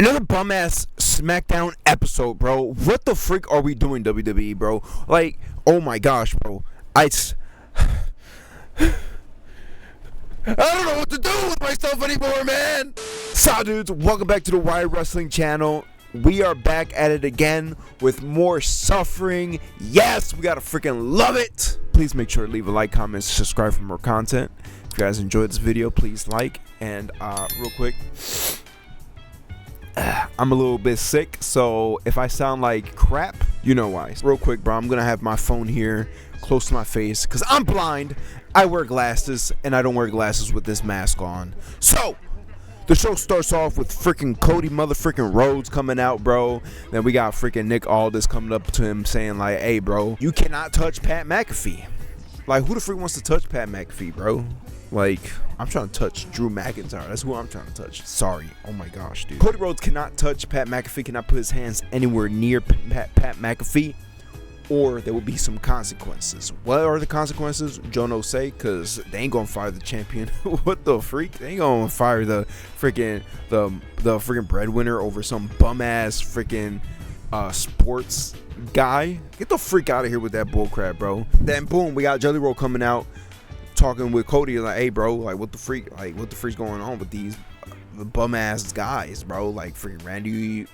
Another bum ass SmackDown episode, bro. What the freak are we doing, WWE, bro? Like, oh my gosh, bro. I don't know what to do with myself anymore, man. So, dudes, welcome back to the Wire Wrestling channel. We are back at it again with more suffering. Yes, we gotta freaking love it. Please make sure to leave a like, comment, subscribe for more content. If you guys enjoyed this video, please like. And real quick, I'm a little bit sick, so if I sound like crap, you know why. Real quick, bro, I'm gonna have my phone here close to my face because I'm blind. I wear glasses, and I don't wear glasses with this mask on. So the show starts off with freaking Cody motherfucking Rhodes coming out, bro. Then we got freaking Nick Aldis coming up to him saying like, hey, bro, you cannot touch Pat McAfee. Like, who the freak wants to touch Pat McAfee, bro? Like, I'm trying to touch Drew McIntyre. That's who I'm trying to touch. Sorry. Oh my gosh, dude. Cody Rhodes cannot touch Pat McAfee, cannot put his hands anywhere near Pat McAfee, or there will be some consequences. What are the consequences? Joe no say, because they ain't gonna fire the champion. What the freak? They ain't gonna fire the freaking breadwinner over some bum ass freaking sports guy. Get the freak out of here with that bullcrap, bro. Then boom, we got Jelly Roll coming out talking with Cody like, hey, bro, like what the freak's going on with these bum ass guys, bro? Like freaking Randy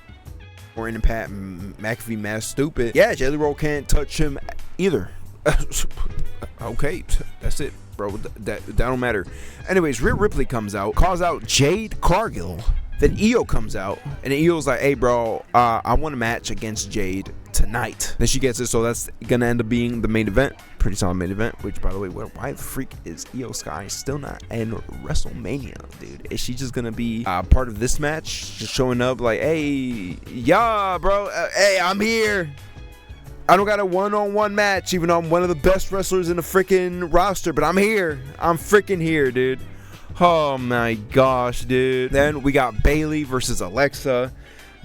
Orton and Pat McAfee, mad stupid. Yeah, Jelly Roll can't touch him either. Okay, that's it, bro. That don't matter. Anyways, Rhea Ripley comes out, calls out Jade Cargill. Then Io comes out, and Io's like, hey, bro, I want a match against Jade tonight. Then she gets it, so that's gonna end up being the main event. Pretty solid main event, which, by the way, why the freak is Io Sky still not in Wrestlemania, dude? Is she just gonna be part of this match, just showing up like, hey, yeah, bro, hey, I'm here. I don't got a one-on-one match, even though I'm one of the best wrestlers in the freaking roster, but I'm here. I'm freaking here, dude. Oh my gosh, dude. Then we got Bayley versus Alexa.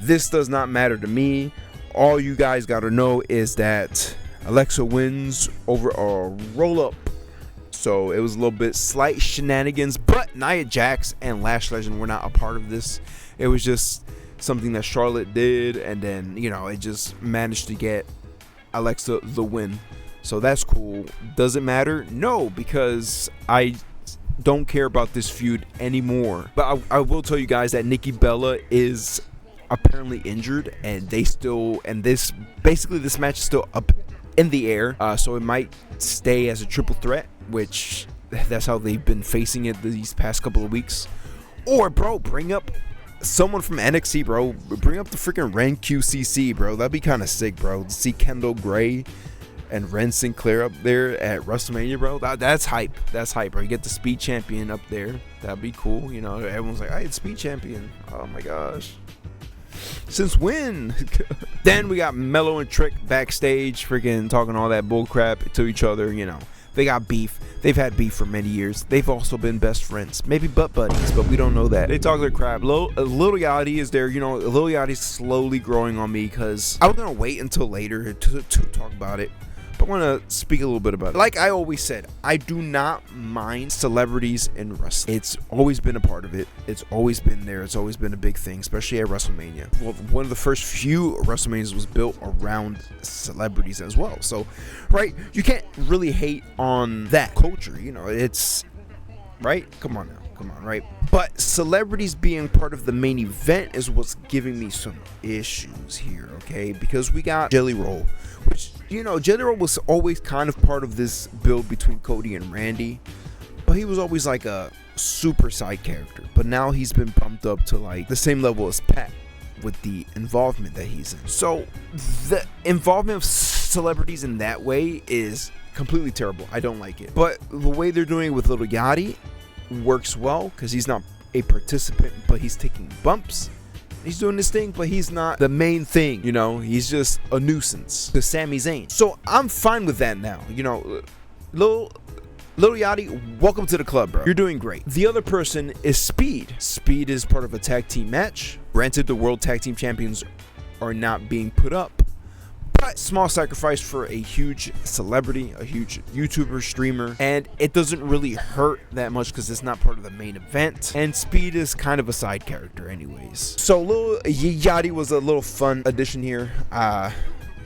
This does not matter to me. All you guys gotta know is that Alexa wins over a roll-up. So it was a little bit slight shenanigans, but Nia Jax and Lash Legend were not a part of this. It was just something that Charlotte did, and then, you know, it just managed to get Alexa the win. So that's cool. Does it matter? No, because I don't care about this feud anymore. But I will tell you guys that Nikki Bella is apparently injured, and this match is still up in the air, so it might stay as a triple threat, which that's how they've been facing it these past couple of weeks. Or, bro, bring up someone from NXT, bro. Bring up the freaking Ren QCC, bro. That'd be kind of sick, bro, to see Kendall Gray and Ren Sinclair up there at WrestleMania, bro. That's hype. That's hype, bro. You get the Speed Champion up there. That'd be cool. You know, everyone's like, hey, it's Speed Champion. Oh my gosh. Since when? Then we got Mello and Trick backstage, freaking talking all that bull crap to each other. You know, they got beef. They've had beef for many years. They've also been best friends, maybe butt buddies, but we don't know that. They talk their crap. Lil Yachty is there. You know, Lil Yachty's slowly growing on me because I was gonna wait until later to talk about it. I want to speak a little bit about it. Like I always said, I do not mind celebrities in wrestling. It's always been a part of it. It's always been there. It's always been a big thing, especially at WrestleMania. Well, one of the first few WrestleManias was built around celebrities as well. So, right, you can't really hate on that culture. You know, it's right. Come on now. Come on, right? But celebrities being part of the main event is what's giving me some issues here, okay? Because we got Jelly Roll, which, you know, Jelly Roll was always kind of part of this build between Cody and Randy, but he was always like a super side character. But now he's been bumped up to like the same level as Pat with the involvement that he's in. So the involvement of celebrities in that way is completely terrible. I don't like it. But the way they're doing it with Lil Yachty works well because he's not a participant, but he's taking bumps. He's doing this thing, but he's not the main thing. You know, he's just a nuisance to Sami Zayn. So I'm fine with that now. You know, Lil Yachty, welcome to the club, bro. You're doing great. The other person is Speed. Speed is part of a tag team match. Granted, the World Tag Team Champions are not being put up, But small sacrifice for a huge celebrity, a huge YouTuber, streamer, and it doesn't really hurt that much because it's not part of the main event. And Speed is kind of a side character anyways. So Lil Yachty was a little fun addition here.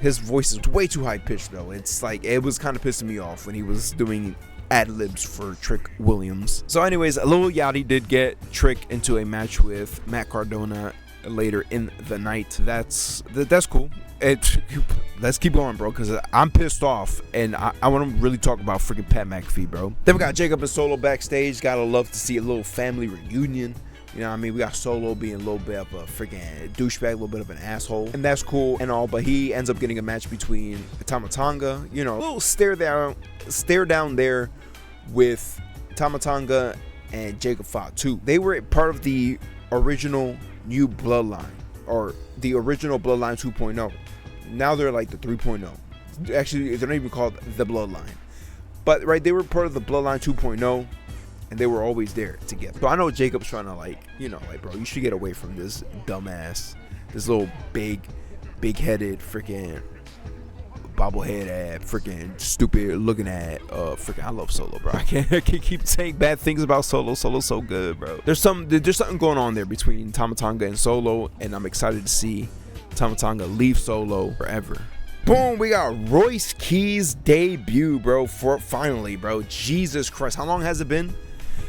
His voice is way too high pitched though. It's like, it was kind of pissing me off when he was doing ad-libs for Trick Williams. So anyways, Lil Yachty did get Trick into a match with Matt Cardona later in the night. That's cool. Let's keep going, bro, because I'm pissed off and I want to really talk about freaking Pat McAfee, bro. Then we got Jacob and Solo backstage. Gotta love to see a little family reunion. You know what I mean? We got Solo being a little bit of a freaking douchebag, a little bit of an asshole, and that's cool and all, but he ends up getting a match between Tama Tonga, you know, a little stare down there with Tama Tonga and Jacob Fatu. They were part of the original New Bloodline, or the original Bloodline 2.0. Now they're like the 3.0. Actually, they're not even called the Bloodline. But, right, they were part of the Bloodline 2.0, and they were always there together. So I know Jacob's trying to, like, you know, like, bro, you should get away from this dumbass, this little big-headed freaking bobblehead freaking stupid looking at freaking. I love Solo, bro. I can't keep saying bad things about Solo. Solo's so good, bro. There's something going on there between Tama Tonga and Solo, and I'm excited to see Tama Tonga leave Solo forever. Boom, we got Royce Key's debut, bro. Finally, bro. Jesus Christ, how long has it been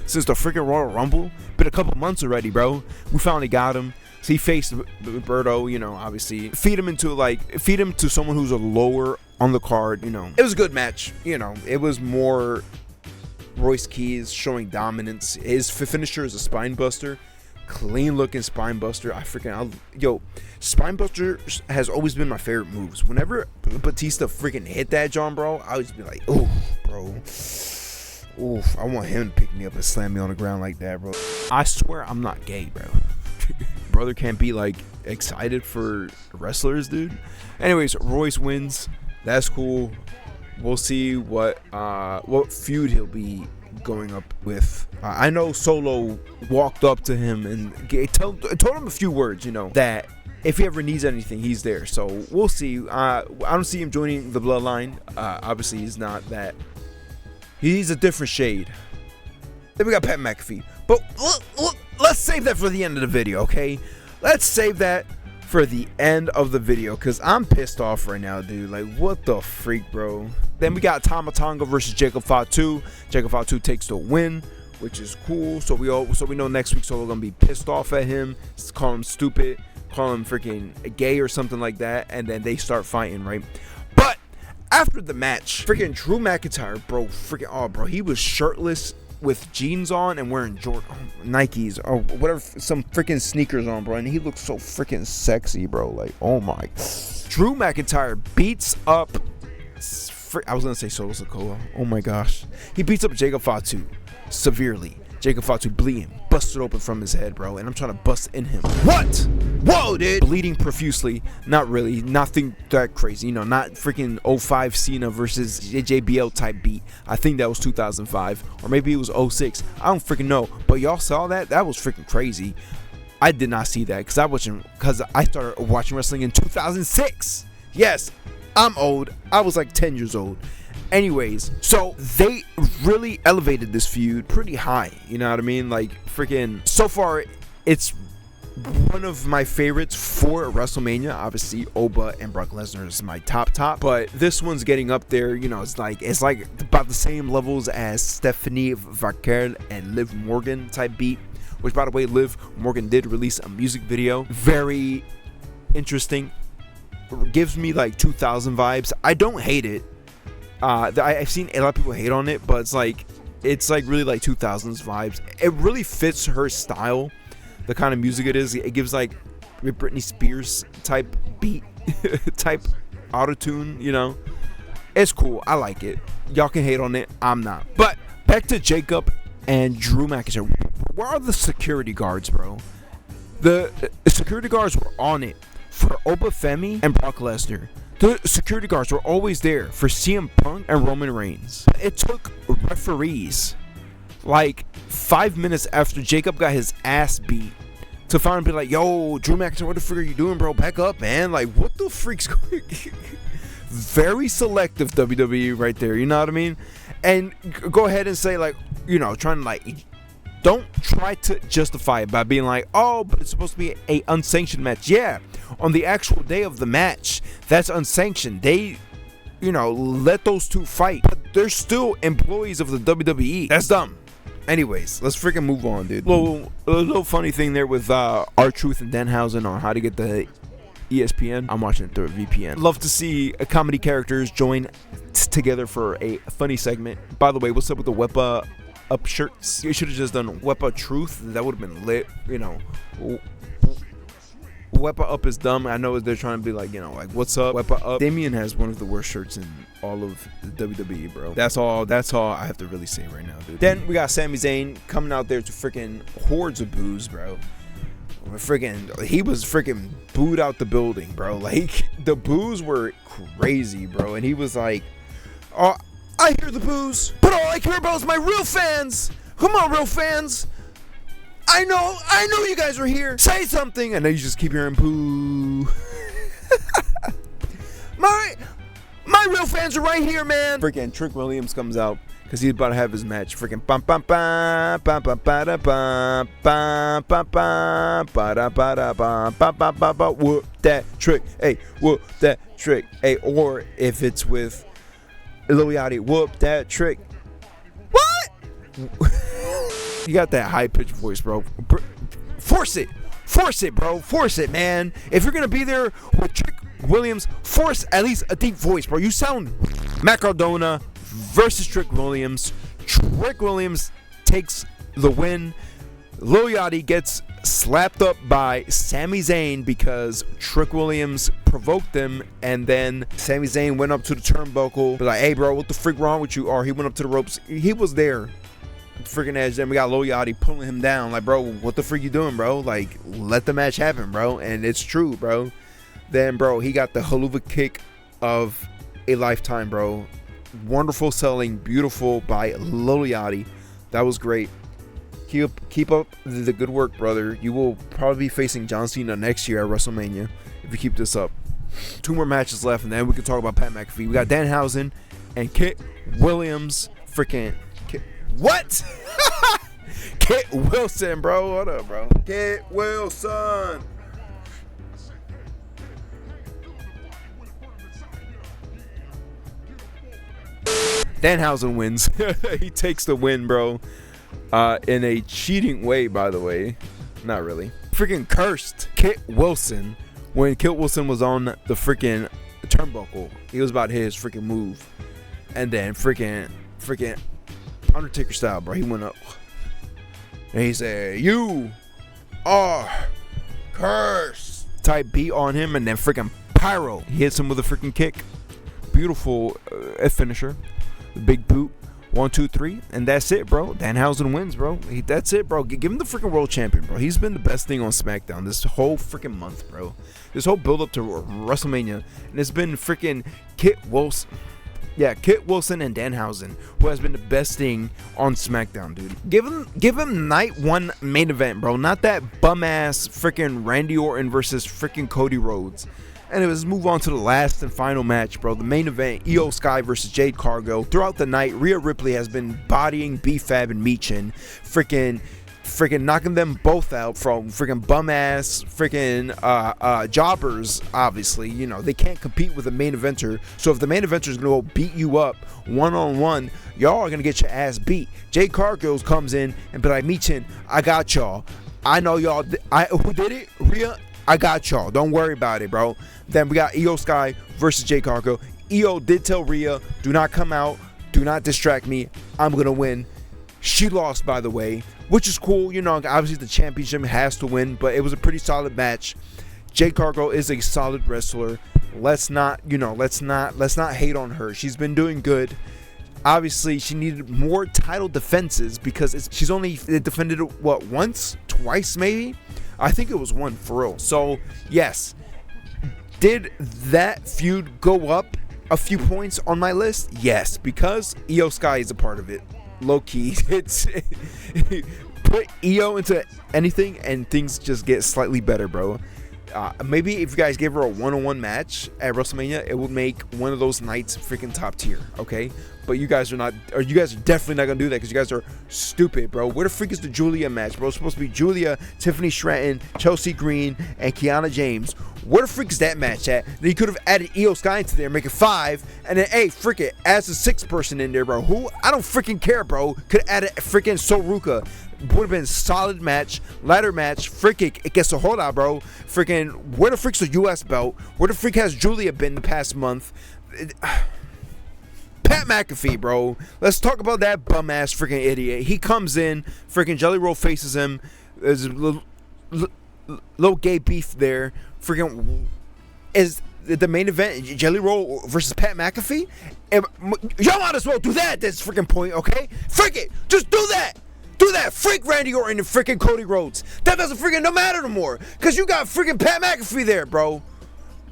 since the freaking Royal Rumble? Been a couple months already, bro. We finally got him. So he faced Berto, you know, obviously. Feed him to someone who's a lower on the card, you know. It was a good match, you know. It was more Royce Keys showing dominance. His finisher is a spine buster. Clean looking spine buster. Spine buster has always been my favorite moves. Whenever Batista freaking hit that John, bro, I would just be like, oh, bro. Oof, I want him to pick me up and slam me on the ground like that, bro. I swear I'm not gay, bro. Brother can't be like excited for wrestlers, dude. Anyways, Royce wins. That's cool. We'll see what feud he'll be going up with. I know Solo walked up to him and told him a few words, you know, that if he ever needs anything, he's there. So we'll see. I don't see him joining the Bloodline. Obviously, he's not that. He's a different shade. Then we got Pat McAfee. But let's save that for the end of the video, okay? Let's save that for the end of the video, because I'm pissed off right now, dude. Like, what the freak, bro? Then we got Tama Tonga versus Jacob Fatu. Jacob Fatu takes the win, which is cool. So we know next week Solo gonna be pissed off at him, call him stupid, call him freaking gay or something like that, and then they start fighting, right? But after the match, freaking Drew McIntyre, bro, he was shirtless with jeans on and wearing Nikes or whatever, some freaking sneakers on, bro, and he looks so freaking sexy, bro. Like, oh my. Drew McIntyre beats up I was gonna say Solo Sikoa. Oh my gosh. He beats up Jacob Fatu severely. Jacob Fatu bleeding, busted open from his head, bro, and I'm trying to bust in him. What? Whoa, dude. Bleeding profusely. Not really. Nothing that crazy. You know, not freaking 05 Cena versus JBL type beat. I think that was 2005. Or maybe it was 06. I don't freaking know. But y'all saw that? That was freaking crazy. I did not see that because I started watching wrestling in 2006. Yes, I'm old. I was like 10 years old. Anyways, so they really elevated this feud pretty high, you know what I mean? Like, freaking, so far, it's one of my favorites for WrestleMania. Obviously, Oba and Brock Lesnar is my top, but this one's getting up there. You know, it's like about the same levels as Stephanie Vaquer and Liv Morgan type beat, which, by the way, Liv Morgan did release a music video. Very interesting. Gives me like 2000 vibes. I don't hate it. I've seen a lot of people hate on it, but it's like really like 2000s vibes. It really fits her style, the kind of music it is. It gives like Britney Spears type beat, type autotune, you know. It's cool. I like it. Y'all can hate on it. I'm not. But back to Jacob and Drew McIntyre. Where are the security guards, bro? The security guards were on it for Obafemi and Brock Lesnar. The security guards were always there for CM Punk and Roman Reigns. It took referees like 5 minutes after Jacob got his ass beat to finally be like, yo, Drew McIntyre, what the frick are you doing, bro? Back up, man. Like, what the freak's going on? Very selective, WWE right there. You know what I mean? And go ahead and say, like, you know, trying to, like, don't try to justify it by being like, oh, but it's supposed to be a unsanctioned match. Yeah, on the actual day of the match, that's unsanctioned. They, you know, let those two fight, but they're still employees of the WWE. That's dumb. Anyways, let's freaking move on, dude. A little funny thing there with R-Truth and Danhausen on how to get the ESPN. I'm watching it through a VPN. Love to see comedy characters join together for a funny segment. By the way, what's up with the Wepa Up shirts? You should have just done Wepa Truth. That would have been lit. You know, Wepa Up is dumb. I know they're trying to be like, you know, like, what's up, Wepa Up. Damien has one of the worst shirts in all of the WWE, bro. That's all I have to really say right now, dude. Then we got Sami Zayn coming out there to freaking hordes of boos, bro. He was freaking booed out the building, bro. Like, the boos were crazy, bro. And he was like, oh, I hear the boos, but all I care about is my real fans. Come on, real fans. I know you guys are here. Say something. And then you just keep hearing boo. My real fans are right here, man. Freaking Trick Williams comes out because he's about to have his match. Freaking bum bum bum bum bum ba da bum bum bum bum ba da ba da bum bum bum bum bum. Whoop that trick, hey, whoop that trick, hey. Or if it's with Lil Yachty, whoop that trick. What? You got that high pitched voice, bro. Force it, bro. Force it, man. If you're gonna be there with Trick Williams, force at least a deep voice, bro. You sound Matt Cardona versus Trick Williams. Trick Williams takes the win. Lil Yachty gets slapped up by Sami Zayn because Trick Williams provoked him, and then Sami Zayn went up to the turnbuckle, be like, hey, bro, what the freak wrong with you? Or he went up to the ropes. He was there. Freaking edge. Then we got Lil Yachty pulling him down, like, bro, what the freak you doing, bro? Like, let the match happen, bro. And it's true, bro. Then, bro, he got the haluva kick of a lifetime, bro. Wonderful selling, beautiful by Lil Yachty. That was great. Keep up the good work, brother. You will probably be facing John Cena next year at WrestleMania if you keep this up. 2 more matches left, and then we can talk about Pat McAfee. We got Danhausen and Kit Williams. Freaking what? Kit Wilson, bro. What up, bro? Kit Wilson. Danhausen wins. He takes the win, bro. In a cheating way, by the way. Not really. Freaking cursed Kit Wilson when Kit Wilson was on the freaking turnbuckle. He was about to hit his freaking move. And then freaking Undertaker style, bro. He went up. And he said, you are cursed. Type beat on him, and then freaking pyro. He hits him with a freaking kick. Beautiful finisher. The big boot. 1, 2, 3, and that's it, bro. Danhausen wins, bro. That's it, bro. Give him the freaking world champion, bro. He's been the best thing on SmackDown this whole freaking month, bro. This whole build up to WrestleMania, and it's been freaking Kit Wilson. Yeah, Kit Wilson and Danhausen, who has been the best thing on SmackDown, dude. Give him night 1 main event, bro. Not that bum ass freaking Randy Orton versus freaking Cody Rhodes. And let's move on to the last and final match, bro. The main event, Io Sky versus Jade Cargill. Throughout the night, Rhea Ripley has been bodying B-Fab and Michin. Freaking knocking them both out from freaking bum-ass freaking jobbers, obviously. You know, they can't compete with a main eventer. So if the main eventer is going to beat you up one-on-one, y'all are going to get your ass beat. Jade Cargill comes in and be like, Michin, I got y'all. I know y'all. Who did it? Rhea? I got y'all. Don't worry about it, bro. Then we got Io Sky versus Jade Cargill. Io did tell Rhea, do not come out. Do not distract me. I'm going to win. She lost, by the way, which is cool. You know, obviously the championship has to win, but it was a pretty solid match. Jade Cargill is a solid wrestler. Let's not hate on her. She's been doing good. Obviously, she needed more title defenses because she's only defended it, what, once? Twice, maybe? I think it was 1 for real. So, yes. Did that feud go up a few points on my list? Yes, because Io Sky is a part of it. Low key. It's put Io into anything and things just get slightly better, bro. Maybe if you guys gave her a one-on-one match at WrestleMania, it would make one of those nights freaking top tier, okay? But you guys are not, or you guys are definitely not gonna do that because you guys are stupid, bro. Where the freak is the Julia match, bro? It's supposed to be Julia, Tiffany Stratton, Chelsea Green, and Kiana James. Where the freak is that match at? Then you could have added Io Sky into there, make it 5, and then, hey, frick it, adds a 6th person in there, bro. Who? I don't freaking care, bro. Could have added freaking Soruka. Would have been solid match, ladder match. Freak it gets a hold out, bro. Freaking, where the freak's the U.S. belt? Where the freak has Julia been the past month? Pat McAfee, bro. Let's talk about that bum ass freaking idiot. He comes in, freaking Jelly Roll faces him. There's a little gay beef there. Freaking is the main event Jelly Roll versus Pat McAfee? Y'all might as well do that at this freaking point, okay? Freak it, just do that. Do that. Freak Randy Orton and freaking Cody Rhodes. That doesn't freaking no matter no more. Because you got freaking Pat McAfee there, bro.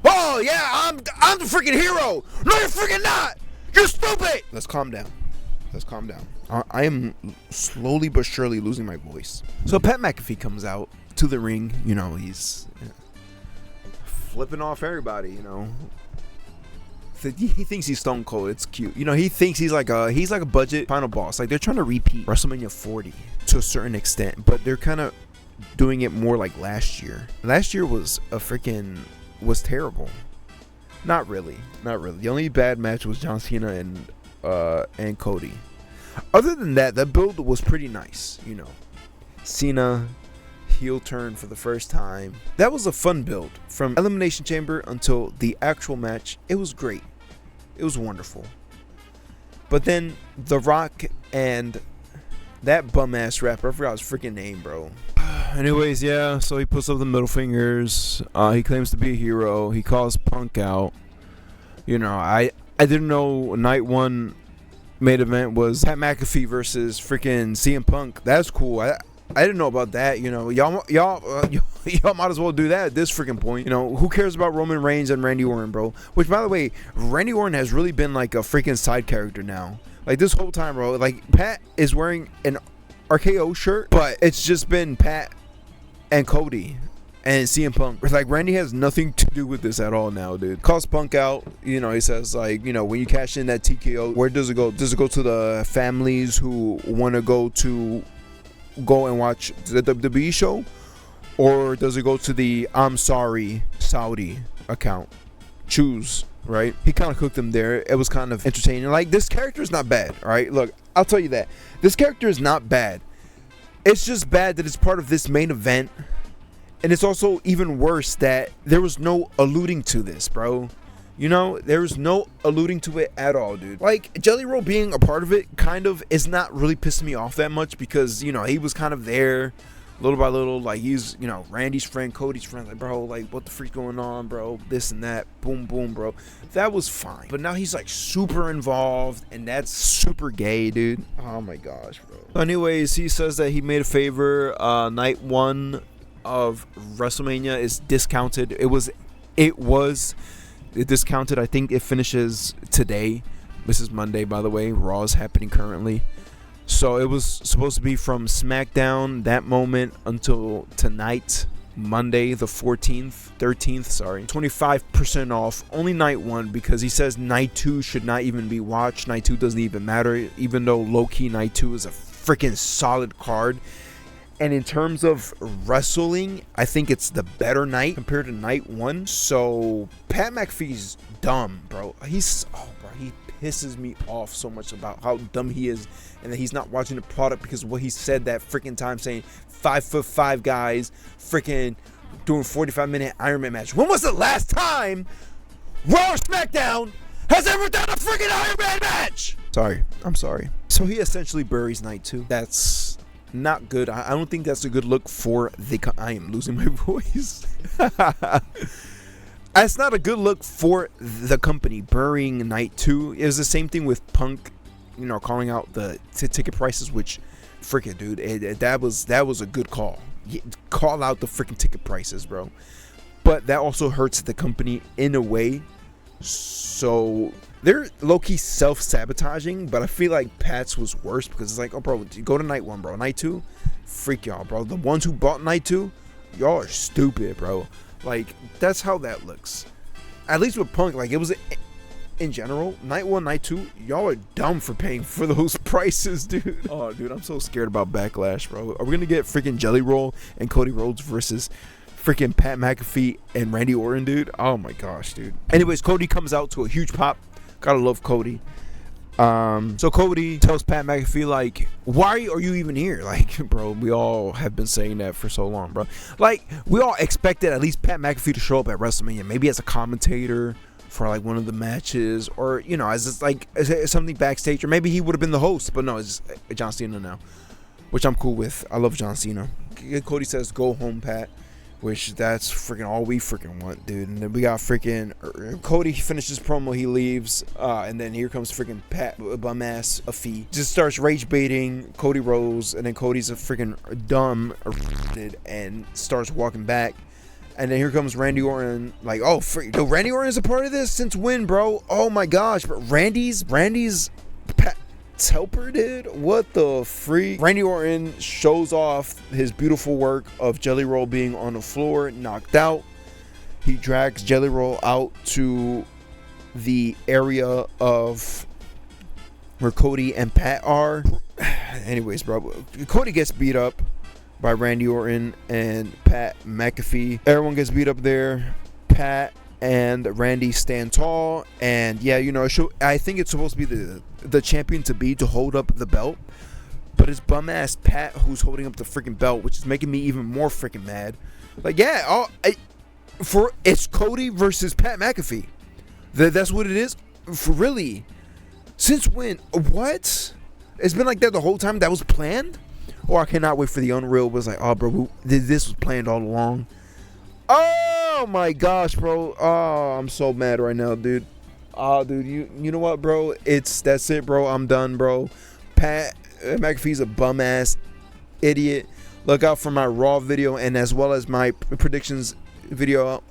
Oh, yeah, I'm the freaking hero. No, you're freaking not. You're stupid. Let's calm down. Let's calm down. I am slowly but surely losing my voice. So Pat McAfee comes out to the ring. You know, he's flipping off everybody, you know. He thinks he's Stone Cold. It's cute. You know, he thinks he's like a budget final boss. Like, they're trying to repeat WrestleMania 40 to a certain extent, but they're kind of doing it more like last year. Last year was terrible. Not really. The only bad match was John Cena and Cody. Other than that, the build was pretty nice, you know. Cena heel turn for the first time. That was a fun build. From Elimination Chamber until the actual match, it was great. It was wonderful. But then The Rock and that bum ass rapper, I forgot his freaking name, bro. Anyways, yeah, so he puts up the middle fingers. He claims to be a hero. He calls Punk out. You know, I didn't know night one main event was Pat McAfee versus freaking CM Punk. That's cool. I didn't know about that, you know. Y'all might as well do that at this freaking point. You know, who cares about Roman Reigns and Randy Orton, bro? Which, by the way, Randy Orton has really been like a freaking side character now. Like, this whole time, bro. Like, Pat is wearing an RKO shirt, but it's just been Pat and Cody and CM Punk. It's like, Randy has nothing to do with this at all now, dude. Calls Punk out. You know, he says, like, you know, when you cash in that TKO, where does it go? Does it go to the families who want to go and watch the WWE show, or does it go to the I'm sorry Saudi account? Choose, right? He kind of cooked them there. It was kind of entertaining. Like, this character is not bad, all right? Look, I'll tell you that. This character is not bad. It's just bad that it's part of this main event, and it's also even worse that there was no alluding to this, bro. You know, there's no alluding to it at all, dude. Like, Jelly Roll being a part of it kind of is not really pissing me off that much because, you know, he was kind of there little by little. Like, he's, you know, Randy's friend, Cody's friend. Like, bro, like, what the freak's going on, bro? This and that. Boom, boom, bro. That was fine. But now he's, like, super involved, and that's super gay, dude. Oh, my gosh, bro. Anyways, he says that he made a favor. Night one of WrestleMania is discounted. It was discounted. I think it finishes today. This is Monday, by the way. Raw is happening currently. So it was supposed to be from SmackDown that moment until tonight, Monday the 13th, sorry. 25% off. Only night one, because he says night two should not even be watched. Night two doesn't even matter, even though low-key night two is a freaking solid card. And in terms of wrestling, I think it's the better night compared to night one. So Pat McAfee's dumb, bro. He pisses me off so much about how dumb he is, and that he's not watching the product because of what he said that freaking time, saying 5'5" guys freaking doing 45-minute Iron Man match. When was the last time Raw or SmackDown has ever done a freaking Iron Man match? I'm sorry. So he essentially buries night two. That's not good. I don't think that's a good look for I am losing my voice. That's not a good look for the company, burying night two. It was the same thing with Punk, you know, calling out the ticket prices, which freaking, dude, that was a good call. Call out the freaking ticket prices, bro. But that also hurts the company in a way. So they're low-key self-sabotaging, but I feel like Pat's was worse because it's like, oh, bro, go to night one, bro. Night two, freak y'all, bro. The ones who bought night two, y'all are stupid, bro. Like, that's how that looks. At least with Punk, like, it was in general, night 1, night 2, y'all are dumb for paying for those prices, dude. Oh, dude, I'm so scared about Backlash, bro. Are we gonna get freaking Jelly Roll and Cody Rhodes versus freaking Pat McAfee and Randy Orton, dude? Oh my gosh, dude. Anyways, Cody comes out to a huge pop. Gotta love Cody. So Cody tells Pat McAfee, like, why are you even here? Like, bro, we all have been saying that for so long, bro. Like, we all expected at least Pat McAfee to show up at WrestleMania, maybe as a commentator for like one of the matches, or you know, as it's like as something backstage, or maybe he would have been the host. But no, it's just John Cena now, which I'm cool with. I love John Cena. Cody says, "Go home, Pat," which that's freaking all we freaking want, dude. And then we got freaking Cody finishes promo, he leaves, and then here comes freaking Pat bum ass a fee, just starts rage baiting Cody Rhodes, and then Cody's a freaking dumb and starts walking back. And then here comes Randy Orton, like, oh, Randy Orton is a part of this? Since when, bro? Oh my gosh, but Randy's Pat's helper, dude? What the freak? Randy Orton shows off his beautiful work of Jelly Roll being on the floor, knocked out. He drags Jelly Roll out to the area of where Cody and Pat are. Anyways, bro, Cody gets beat up by Randy Orton and Pat McAfee. Everyone gets beat up there. Pat and Randy stand tall, and yeah, you know, I think it's supposed to be the champion to hold up the belt, but it's bum ass Pat who's holding up the freaking belt, which is making me even more freaking mad. Like, yeah, it's Cody versus Pat McAfee. That's what it is. For really, since when? What? It's been like that the whole time. That was planned. Or I cannot wait for the Unreal. Was like, oh, bro, this was planned all along. Oh my gosh, bro. Oh, I'm so mad right now, dude. Oh, dude, you know what, bro? That's it, bro. I'm done, bro. Pat McAfee's a bum ass idiot. Look out for my Raw video, and as well as my predictions video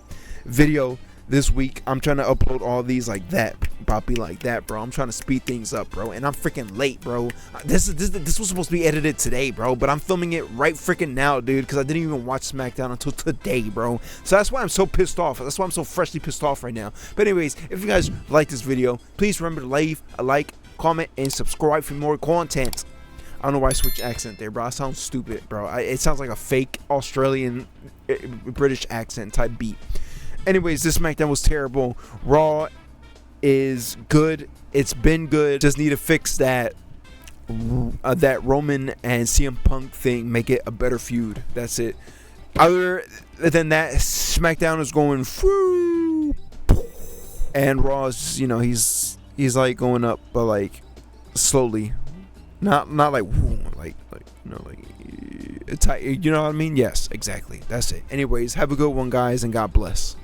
this week. I'm trying to upload all these like that, Poppy, like that, bro. I'm trying to speed things up, bro, and I'm freaking late, bro. This was supposed to be edited today, bro, but I'm filming it right freaking now, dude, because I didn't even watch SmackDown until today, bro. So that's why I'm so pissed off. That's why I'm so freshly pissed off right now. But anyways, if you guys like this video, please remember to leave a like, comment, and subscribe for more content. I don't know why I switched accent there, bro. I sound stupid, bro. It sounds like a fake Australian British accent type beat. Anyways, this SmackDown was terrible. Raw is good. It's been good. Just need to fix that Roman and CM Punk thing. Make it a better feud. That's it. Other than that, SmackDown is going through, and Raw's, you know, he's like going up, but like slowly, not like woo, like you know, like it's, you know what I mean? Yes, exactly. That's it. Anyways, have a good one, guys, and God bless.